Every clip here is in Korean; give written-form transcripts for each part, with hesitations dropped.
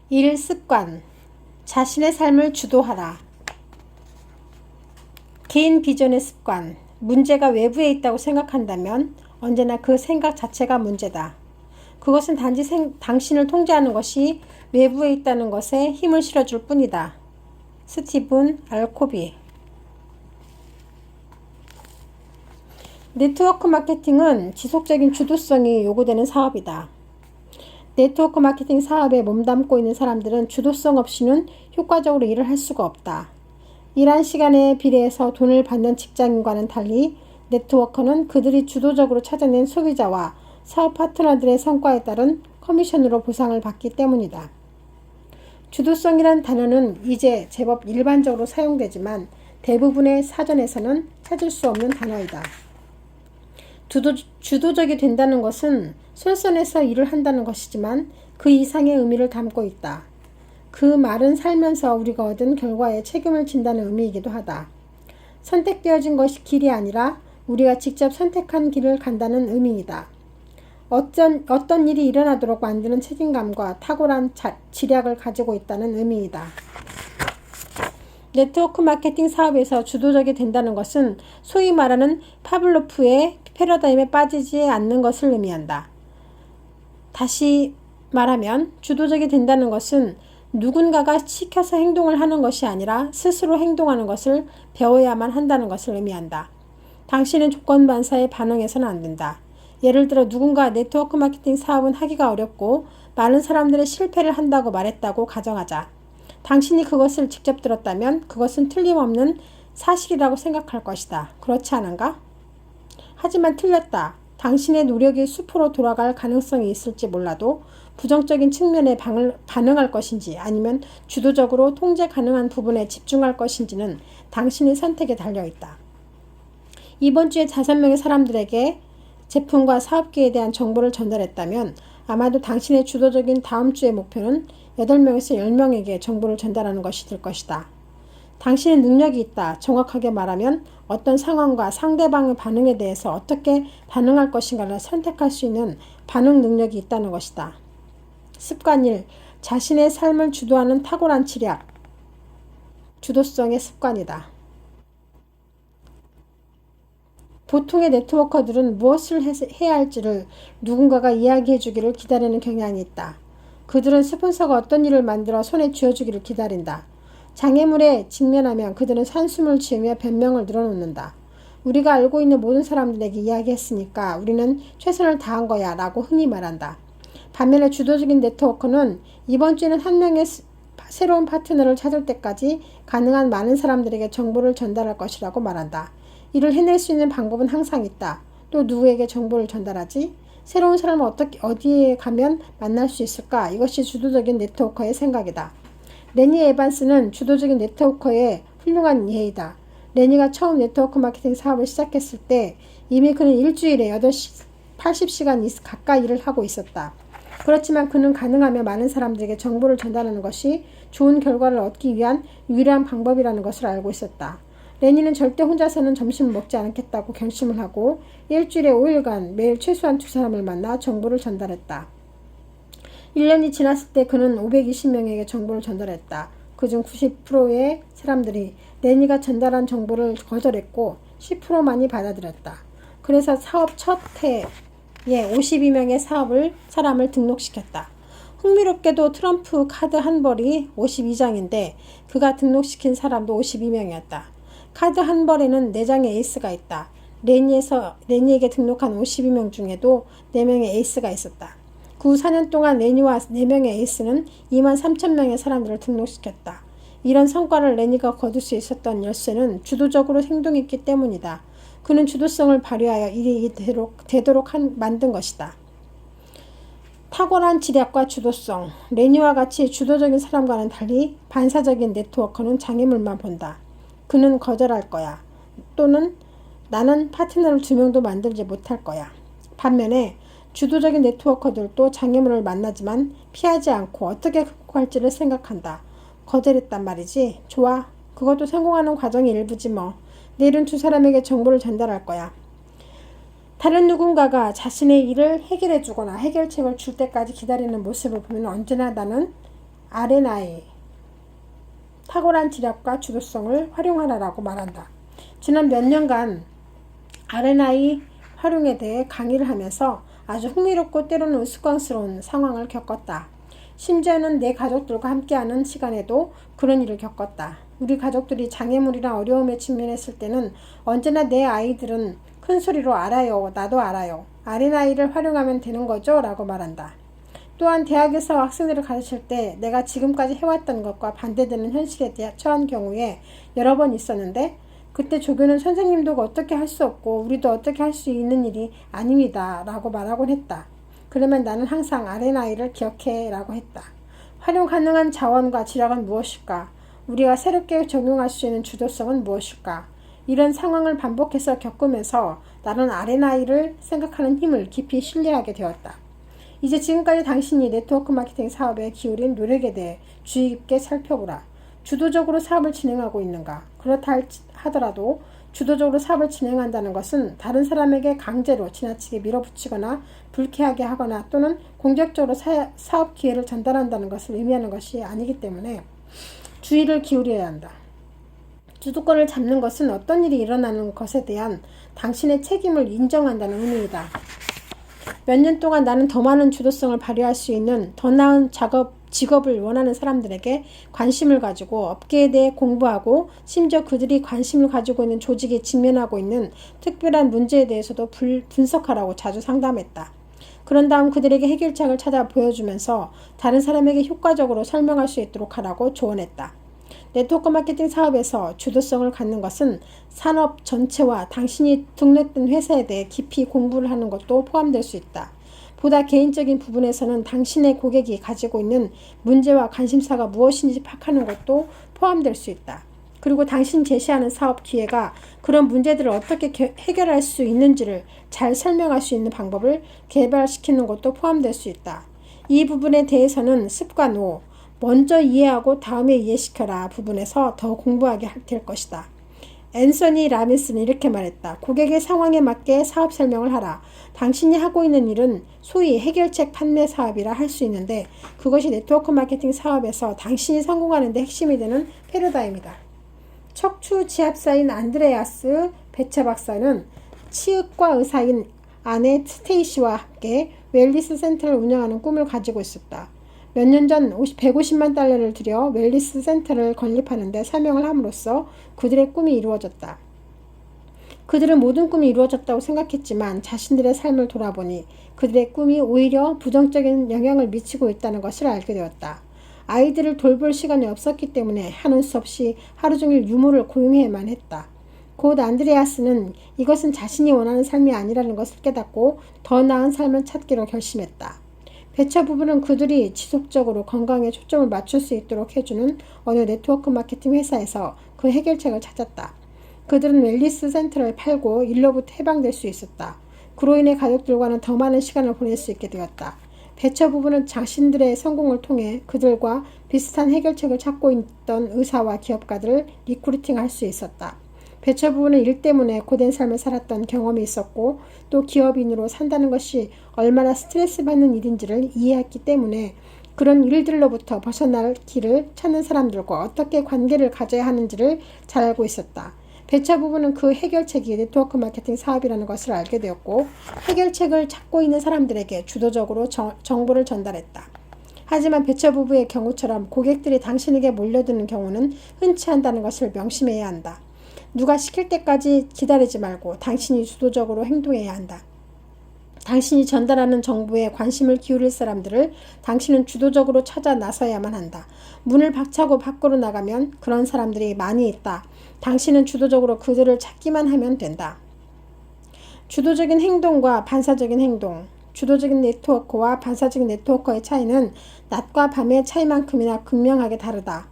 일 습관, 자신의 삶을 주도하라. 개인 비전의 습관, 문제가 외부에 있다고 생각한다면 언제나 그 생각 자체가 문제다. 그것은 단지 당신을 통제하는 것이 외부에 있다는 것에 힘을 실어줄 뿐이다. 스티븐 알코비. 네트워크 마케팅은 지속적인 주도성이 요구되는 사업이다. 네트워크 마케팅 사업에 몸담고 있는 사람들은 주도성 없이는 효과적으로 일을 할 수가 없다. 일한 시간에 비례해서 돈을 받는 직장인과는 달리 네트워커는 그들이 주도적으로 찾아낸 소비자와 사업 파트너들의 성과에 따른 커미션으로 보상을 받기 때문이다. 주도성이란 단어는 이제 제법 일반적으로 사용되지만 대부분의 사전에서는 찾을 수 없는 단어이다. 주도적이 된다는 것은 솔선해서 일을 한다는 것이지만 그 이상의 의미를 담고 있다. 그 말은 살면서 우리가 얻은 결과에 책임을 진다는 의미이기도 하다. 선택되어진 것이 길이 아니라 우리가 직접 선택한 길을 간다는 의미이다. 어떤 일이 일어나도록 만드는 책임감과 탁월한 지략을 가지고 있다는 의미이다. 네트워크 마케팅 사업에서 주도적이 된다는 것은 소위 말하는 파블로프의 패러다임에 빠지지 않는 것을 의미한다. 다시 말하면 주도적이 된다는 것은 누군가가 시켜서 행동을 하는 것이 아니라 스스로 행동하는 것을 배워야만 한다는 것을 의미한다. 당신은 조건반사에 반응해서는 안 된다. 예를 들어 누군가 네트워크 마케팅 사업은 하기가 어렵고 많은 사람들의 실패를 한다고 말했다고 가정하자. 당신이 그것을 직접 들었다면 그것은 틀림없는 사실이라고 생각할 것이다. 그렇지 않은가? 하지만 틀렸다. 당신의 노력이 수포로 돌아갈 가능성이 있을지 몰라도 부정적인 측면에 반응할 것인지 아니면 주도적으로 통제 가능한 부분에 집중할 것인지는 당신의 선택에 달려있다. 이번 주에 5명의 사람들에게 제품과 사업계에 대한 정보를 전달했다면 아마도 당신의 주도적인 다음 주의 목표는 8명에서 10명에게 정보를 전달하는 것이 될 것이다. 당신의 능력이 있다. 정확하게 말하면 어떤 상황과 상대방의 반응에 대해서 어떻게 반응할 것인가를 선택할 수 있는 반응 능력이 있다는 것이다. 습관 1. 자신의 삶을 주도하는 탁월한 지략. 주도성의 습관이다. 보통의 네트워커들은 무엇을 해야 할지를 누군가가 이야기해 주기를 기다리는 경향이 있다. 그들은 스폰서가 어떤 일을 만들어 손에 쥐어주기를 기다린다. 장애물에 직면하면 그들은 한숨을 지으며 변명을 늘어놓는다. 우리가 알고 있는 모든 사람들에게 이야기했으니까 우리는 최선을 다한 거야 라고 흔히 말한다. 반면에 주도적인 네트워커는 이번 주에는 한 명의 새로운 파트너를 찾을 때까지 가능한 많은 사람들에게 정보를 전달할 것이라고 말한다. 이를 해낼 수 있는 방법은 항상 있다. 또 누구에게 정보를 전달하지? 새로운 사람을 어디에 가면 만날 수 있을까? 이것이 주도적인 네트워커의 생각이다. 레니 에반스는 주도적인 네트워커의 훌륭한 예이다. 레니가 처음 네트워크 마케팅 사업을 시작했을 때 이미 그는 일주일에 80시간 가까이 일을 하고 있었다. 그렇지만 그는 가능하면 많은 사람들에게 정보를 전달하는 것이 좋은 결과를 얻기 위한 유일한 방법이라는 것을 알고 있었다. 레니는 절대 혼자서는 점심을 먹지 않겠다고 결심을 하고 일주일에 5일간 매일 최소한 2사람을 만나 정보를 전달했다. 1년이 지났을 때 그는 520명에게 정보를 전달했다. 그중 90%의 사람들이 레니가 전달한 정보를 거절했고 10%만이 받아들였다. 그래서 사업 첫 해에 52명의 사람을 등록시켰다. 흥미롭게도 트럼프 카드 한 벌이 52장인데 그가 등록시킨 사람도 52명이었다. 카드 한 벌에는 4장의 에이스가 있다. 레니에게 등록한 52명 중에도 4명의 에이스가 있었다. 그 후 4년 동안 레니와 4명의 에이스는 23,000명의 사람들을 등록시켰다. 이런 성과를 레니가 거둘 수 있었던 열쇠는 주도적으로 행동했기 때문이다. 그는 주도성을 발휘하여 일이 되도록 만든 것이다. 탁월한 지략과 주도성. 레니와 같이 주도적인 사람과는 달리 반사적인 네트워커는 장애물만 본다. 그는 거절할 거야. 또는 나는 파트너를 2명도 만들지 못할 거야. 반면에 주도적인 네트워커들도 장애물을 만나지만 피하지 않고 어떻게 극복할지를 생각한다. 거절했단 말이지. 좋아. 그것도 성공하는 과정의 일부지 뭐. 내일은 2사람에게 정보를 전달할 거야. 다른 누군가가 자신의 일을 해결해 주거나 해결책을 줄 때까지 기다리는 모습을 보면 언제나 나는 R&I, 탁월한 지략과 주도성을 활용하라라고 말한다. 지난 몇 년간 R&I 활용에 대해 강의를 하면서 아주 흥미롭고 때로는 우스꽝스러운 상황을 겪었다. 심지어는 내 가족들과 함께하는 시간에도 그런 일을 겪었다. 우리 가족들이 장애물이나 어려움에 직면했을 때는 언제나 내 아이들은 큰 소리로 알아요. 나도 알아요. R&I를 활용하면 되는 거죠? 라고 말한다. 또한 대학에서 학생들을 가르칠 때 내가 지금까지 해왔던 것과 반대되는 현실에 처한 경우에 여러 번 있었는데 그때 조교는 선생님도 어떻게 할 수 없고 우리도 어떻게 할 수 있는 일이 아닙니다. 라고 말하곤 했다. 그러면 나는 항상 R&I를 기억해 라고 했다. 활용 가능한 자원과 지략은 무엇일까? 우리가 새롭게 적용할 수 있는 주도성은 무엇일까? 이런 상황을 반복해서 겪으면서 나는 R&I를 생각하는 힘을 깊이 신뢰하게 되었다. 이제 지금까지 당신이 네트워크 마케팅 사업에 기울인 노력에 대해 주의 깊게 살펴보라. 주도적으로 사업을 진행하고 있는가? 그렇다 하더라도 주도적으로 사업을 진행한다는 것은 다른 사람에게 강제로 지나치게 밀어붙이거나 불쾌하게 하거나 또는 공격적으로 사업 기회를 전달한다는 것을 의미하는 것이 아니기 때문에 주의를 기울여야 한다. 주도권을 잡는 것은 어떤 일이 일어나는 것에 대한 당신의 책임을 인정한다는 의미이다. 몇 년 동안 나는 더 많은 주도성을 발휘할 수 있는 더 나은 직업을 원하는 사람들에게 관심을 가지고 업계에 대해 공부하고 심지어 그들이 관심을 가지고 있는 조직이 직면하고 있는 특별한 문제에 대해서도 분석하라고 자주 상담했다. 그런 다음 그들에게 해결책을 찾아 보여주면서 다른 사람에게 효과적으로 설명할 수 있도록 하라고 조언했다. 네트워크 마케팅 사업에서 주도성을 갖는 것은 산업 전체와 당신이 등록된 회사에 대해 깊이 공부를 하는 것도 포함될 수 있다. 보다 개인적인 부분에서는 당신의 고객이 가지고 있는 문제와 관심사가 무엇인지 파악하는 것도 포함될 수 있다. 그리고 당신이 제시하는 사업 기회가 그런 문제들을 어떻게 해결할 수 있는지를 잘 설명할 수 있는 방법을 개발시키는 것도 포함될 수 있다. 이 부분에 대해서는 습관 5, 먼저 이해하고 다음에 이해시켜라 부분에서 더 공부하게 될 것이다. 앤서니 라빈스는 이렇게 말했다. 고객의 상황에 맞게 사업 설명을 하라. 당신이 하고 있는 일은 소위 해결책 판매 사업이라 할 수 있는데 그것이 네트워크 마케팅 사업에서 당신이 성공하는 데 핵심이 되는 패러다임이다. 척추 지압사인 안드레아스 베체 박사는 치의과 의사인 아내 스테이시와 함께 웰리스 센터를 운영하는 꿈을 가지고 있었다. 몇 년 전 150만 달러를 들여 웰리스 센터를 건립하는 데 사명을 함으로써 그들의 꿈이 이루어졌다. 그들은 모든 꿈이 이루어졌다고 생각했지만 자신들의 삶을 돌아보니 그들의 꿈이 오히려 부정적인 영향을 미치고 있다는 것을 알게 되었다. 아이들을 돌볼 시간이 없었기 때문에 하는 수 없이 하루 종일 유모를 고용해야만 했다. 곧 안드레아스는 이것은 자신이 원하는 삶이 아니라는 것을 깨닫고 더 나은 삶을 찾기로 결심했다. 배차 부부는 그들이 지속적으로 건강에 초점을 맞출 수 있도록 해주는 어느 네트워크 마케팅 회사에서 그 해결책을 찾았다. 그들은 웰리스 센터를 팔고 일로부터 해방될 수 있었다. 그로 인해 가족들과는 더 많은 시간을 보낼 수 있게 되었다. 배차 부부는 자신들의 성공을 통해 그들과 비슷한 해결책을 찾고 있던 의사와 기업가들을 리크루팅할 수 있었다. 배차 부부는 일 때문에 고된 삶을 살았던 경험이 있었고 또 기업인으로 산다는 것이 얼마나 스트레스 받는 일인지를 이해했기 때문에 그런 일들로부터 벗어날 길을 찾는 사람들과 어떻게 관계를 가져야 하는지를 잘 알고 있었다. 배차 부부는 그 해결책이 네트워크 마케팅 사업이라는 것을 알게 되었고 해결책을 찾고 있는 사람들에게 주도적으로 정보를 전달했다. 하지만 배차 부부의 경우처럼 고객들이 당신에게 몰려드는 경우는 흔치 않다는 것을 명심해야 한다. 누가 시킬 때까지 기다리지 말고 당신이 주도적으로 행동해야 한다. 당신이 전달하는 정보에 관심을 기울일 사람들을 당신은 주도적으로 찾아 나서야만 한다. 문을 박차고 밖으로 나가면 그런 사람들이 많이 있다. 당신은 주도적으로 그들을 찾기만 하면 된다. 주도적인 행동과 반사적인 행동. 주도적인 네트워크와 반사적인 네트워크의 차이는 낮과 밤의 차이만큼이나 극명하게 다르다.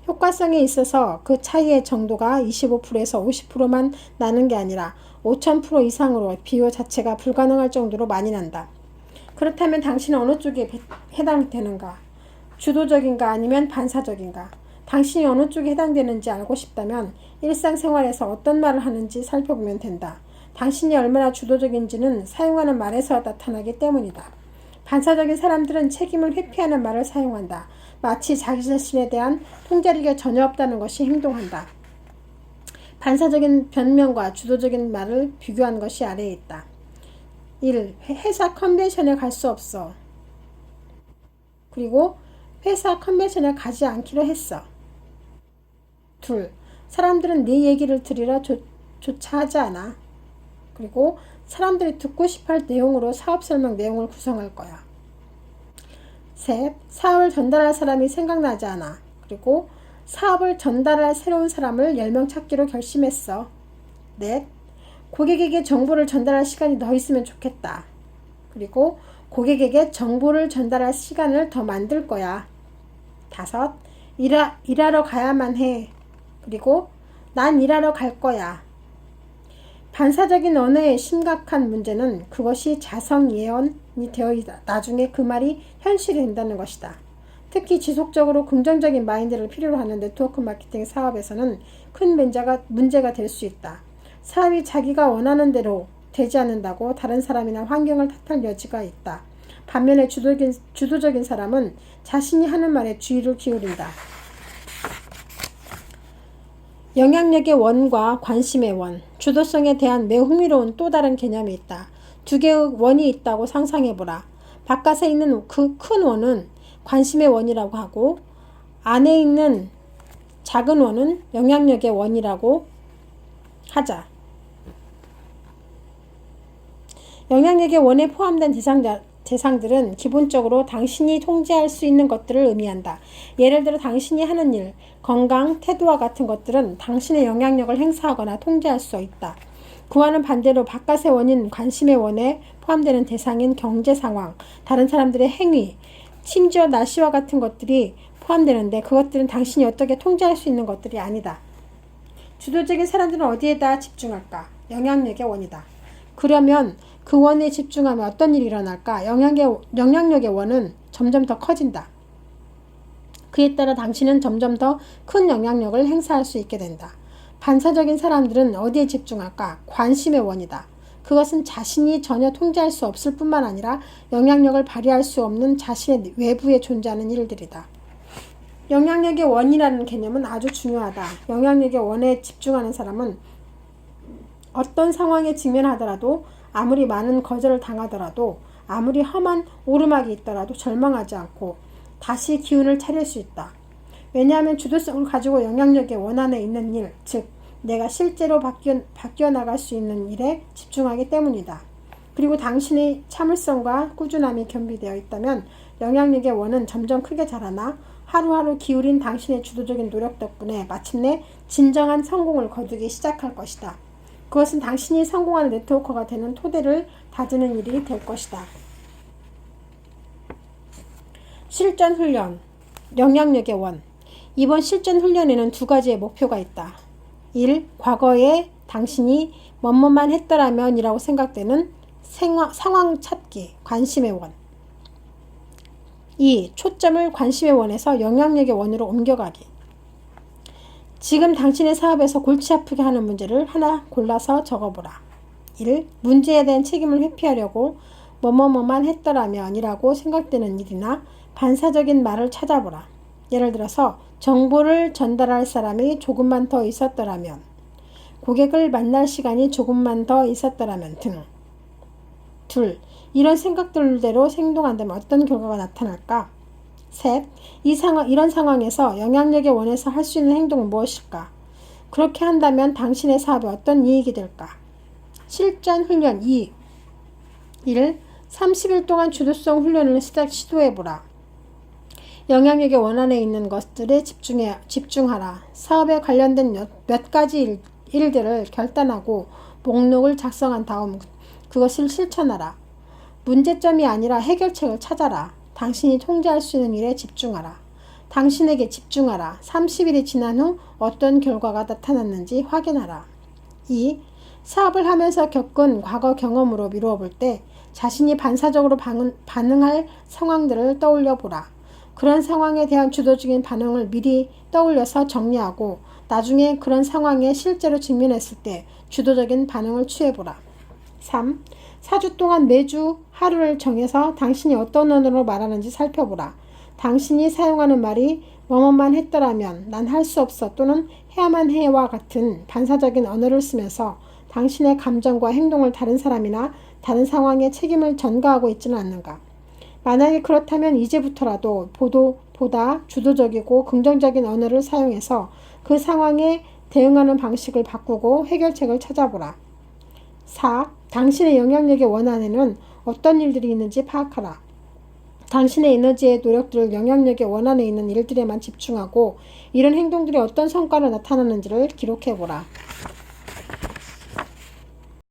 효과성에 있어서 그 차이의 정도가 25%에서 50%만 나는 게 아니라 5000% 이상으로 비교 자체가 불가능할 정도로 많이 난다. 그렇다면 당신은 어느 쪽에 해당되는가? 주도적인가 아니면 반사적인가? 당신이 어느 쪽에 해당되는지 알고 싶다면 일상생활에서 어떤 말을 하는지 살펴보면 된다. 당신이 얼마나 주도적인지는 사용하는 말에서 나타나기 때문이다. 반사적인 사람들은 책임을 회피하는 말을 사용한다. 마치 자기 자신에 대한 통제력이 전혀 없다는 것이 행동한다. 반사적인 변명과 주도적인 말을 비교한 것이 아래에 있다. 1. 회사 컨벤션에 갈 수 없어. 그리고 회사 컨벤션에 가지 않기로 했어. 2. 사람들은 네 얘기를 들으려 조차 하지 않아. 그리고 사람들이 듣고 싶어할 내용으로 사업 설명 내용을 구성할 거야. 3. 사업을 전달할 사람이 생각나지 않아. 그리고 사업을 전달할 새로운 사람을 10명 찾기로 결심했어. 4. 고객에게 정보를 전달할 시간이 더 있으면 좋겠다. 그리고 고객에게 정보를 전달할 시간을 더 만들 거야. 5. 일하러 가야만 해. 그리고 난 일하러 갈 거야. 반사적인 언어의 심각한 문제는 그것이 자성 예언이 되어 나중에 그 말이 현실이 된다는 것이다. 특히 지속적으로 긍정적인 마인드를 필요로 하는 네트워크 마케팅 사업에서는 큰 문제가 될 수 있다. 사업이 자기가 원하는 대로 되지 않는다고 다른 사람이나 환경을 탓할 여지가 있다. 반면에 주도적인 사람은 자신이 하는 말에 주의를 기울인다. 영향력의 원과 관심의 원, 주도성에 대한 매우 흥미로운 또 다른 개념이 있다. 두 개의 원이 있다고 상상해보라. 바깥에 있는 그 큰 원은 관심의 원이라고 하고 안에 있는 작은 원은 영향력의 원이라고 하자. 영향력의 원에 포함된 대상들은 기본적으로 당신이 통제할 수 있는 것들을 의미한다. 예를 들어 당신이 하는 일, 건강, 태도와 같은 것들은 당신의 영향력을 행사하거나 통제할 수 있다. 그와는 반대로 바깥의 원인, 관심의 원에 포함되는 대상인 경제 상황, 다른 사람들의 행위, 심지어 날씨와 같은 것들이 포함되는데 그것들은 당신이 어떻게 통제할 수 있는 것들이 아니다. 주도적인 사람들은 어디에다 집중할까? 영향력의 원이다. 그러면 그 원에 집중하면 어떤 일이 일어날까? 영향력의 원은 점점 더 커진다. 그에 따라 당신은 점점 더 큰 영향력을 행사할 수 있게 된다. 반사적인 사람들은 어디에 집중할까? 관심의 원이다. 그것은 자신이 전혀 통제할 수 없을 뿐만 아니라 영향력을 발휘할 수 없는 자신의 외부에 존재하는 일들이다. 영향력의 원이라는 개념은 아주 중요하다. 영향력의 원에 집중하는 사람은 어떤 상황에 직면하더라도 아무리 많은 거절을 당하더라도 아무리 험한 오르막이 있더라도 절망하지 않고 다시 기운을 차릴 수 있다. 왜냐하면 주도성을 가지고 영향력의 원 안에 있는 일, 즉 내가 실제로 바뀌어 나갈 수 있는 일에 집중하기 때문이다. 그리고 당신의 참을성과 꾸준함이 겸비되어 있다면 영향력의 원은 점점 크게 자라나 하루하루 기울인 당신의 주도적인 노력 덕분에 마침내 진정한 성공을 거두기 시작할 것이다. 그것은 당신이 성공하는 네트워커가 되는 토대를 다지는 일이 될 것이다. 실전 훈련, 영향력의 원. 이번 실전 훈련에는 두 가지의 목표가 있다. 1. 과거에 당신이 뭐뭐만 했더라면 이라고 생각되는 상황 찾기, 관심의 원. 2. 초점을 관심의 원에서 영향력의 원으로 옮겨가기. 지금 당신의 사업에서 골치 아프게 하는 문제를 하나 골라서 적어보라. 1. 문제에 대한 책임을 회피하려고 뭐뭐뭐만 했더라면 이라고 생각되는 일이나 반사적인 말을 찾아보라. 예를 들어서 정보를 전달할 사람이 조금만 더 있었더라면, 고객을 만날 시간이 조금만 더 있었더라면 등. 2. 이런 생각들대로 행동한다면 어떤 결과가 나타날까? 3. 이런 상황에서 영향력의 원에서 할 수 있는 행동은 무엇일까? 그렇게 한다면 당신의 사업에 어떤 이익이 될까? 실전 훈련 2. 1. 30일 동안 주도성 훈련을 시도해보라. 영향력의 원 안에 있는 것들에 집중하라. 사업에 관련된 몇 가지 일들을 결단하고 목록을 작성한 다음 그것을 실천하라. 문제점이 아니라 해결책을 찾아라. 당신이 통제할 수 있는 일에 집중하라. 당신에게 집중하라. 30일이 지난 후 어떤 결과가 나타났는지 확인하라. 2. 사업을 하면서 겪은 과거 경험으로 미루어 볼 때 자신이 반사적으로 반응할 상황들을 떠올려 보라. 그런 상황에 대한 주도적인 반응을 미리 떠올려서 정리하고 나중에 그런 상황에 실제로 직면했을 때 주도적인 반응을 취해보라. 3. 4주 동안 매주 하루를 정해서 당신이 어떤 언어로 말하는지 살펴보라. 당신이 사용하는 말이 뭐뭐만 했더라면, 난 할 수 없어 또는 해야만 해와 같은 반사적인 언어를 쓰면서 당신의 감정과 행동을 다른 사람이나 다른 상황에 책임을 전가하고 있지는 않는가? 만약에 그렇다면 이제부터라도 보다 주도적이고 긍정적인 언어를 사용해서 그 상황에 대응하는 방식을 바꾸고 해결책을 찾아보라. 4. 당신의 영향력의 원안에는 어떤 일들이 있는지 파악하라. 당신의 에너지의 노력들을 영향력의 원안에 있는 일들에만 집중하고 이런 행동들이 어떤 성과를 나타나는지를 기록해보라.